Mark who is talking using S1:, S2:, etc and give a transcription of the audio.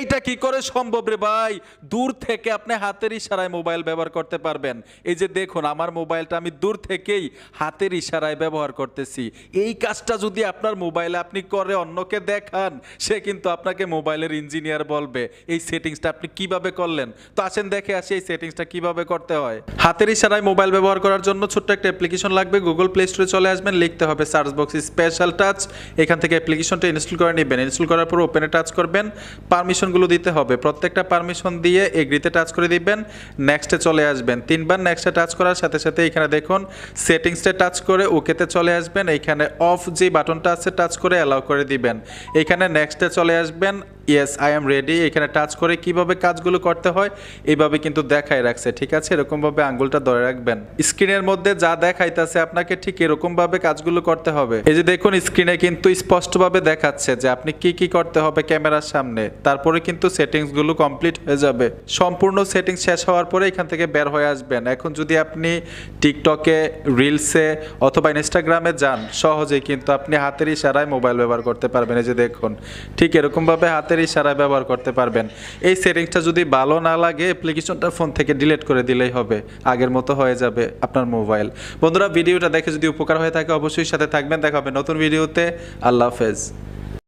S1: এইটা কি করে সম্ভব রে ভাই? দূর থেকে আপনি হাতের ইশারায় মোবাইল ব্যবহার করতে পারবেন। এই যে দেখুন আমার মোবাইলটা আমি দূর থেকেই হাতের ইশারায় ব্যবহার করতেছি। এই কাজটা যদি আপনার মোবাইলে আপনি করে অন্যকে দেখান, সে কিন্তু আপনাকে মোবাইলের ইঞ্জিনিয়ার বলবে। এই সেটিংসটা আপনি কিভাবে করলেন? তো আসেন দেখে আসি এই সেটিংসটা কিভাবে করতে হয়। হাতের ইশারায় মোবাইল ব্যবহার করার জন্য ছোট্ট একটা অ্যাপ্লিকেশন লাগবে। গুগল প্লে স্টোরে চলে আসবেন, লিখতে হবে সার্চ বক্সে স্পেশাল টাচ। এখান থেকে অ্যাপ্লিকেশনটা ইনস্টল করে নেবেন। ইনস্টল করার পর ওপেনে টাচ করবেন, পারমিশনগুলো দিতে হবে। প্রত্যেকটা পারমিশন দিয়ে এগ্রিতে টাচ করে দিবেন, নেক্সটে চলে আসবেন। 3বার নেক্সটে টাচ করার সাথে সাথে এখানে দেখুন সেটিংসে টাচ করে ওকেতে চলে আসবেন। এইখানে অফ যে বাটনটা আছে টাচ করে অ্যালাউ করে দিবেন। এখানে নেক্সটে চলে আসবেন, ইয়েস আই এম রেডি। এখানে টাচ করে কিভাবে কাজগুলো করতে হয় এইভাবে কিন্তু দেখায় রাখছে, ঠিক আছে? এরকমভাবে আঙ্গুলটা ধরে রাখবেন। স্ক্রিনের মধ্যে যা দেখাইতেছে আপনাকে ঠিক এরকমভাবে কাজগুলো করতে হবে। এই যে দেখুন স্ক্রিনে কিন্তু স্পষ্টভাবে দেখাচ্ছে যে আপনি কি কি করতে হবে ক্যামেরার সামনে। তারপরে কিন্তু সেটিংসগুলো কমপ্লিট হয়ে যাবে। সম্পূর্ণ সেটিংস শেষ হওয়ার পরে এখান থেকে বের হয়ে আসবেন। এখন যদি আপনি টিকটকে, রিলসে অথবা ইনস্টাগ্রামে যান, সহজেই কিন্তু আপনি হাতের ইশারায় মোবাইল ব্যবহার করতে পারবেন। এই যে দেখুন ঠিক এরকমভাবে হাতের ইশারায় ব্যবহার করতে পারবেন। এই সেটিংসটা যদি ভালো না লাগে অ্যাপ্লিকেশনটা ফোন থেকে ডিলিট করে দিলেই হবে, আগের মতো হয়ে যাবে আপনার মোবাইল। বন্ধুরা ভিডিওটা দেখে যদি উপকার হয়ে থাকে অবশ্যই সাথে থাকবেন। দেখা হবে নতুন ভিডিওতে। আল্লাহ হাফেজ।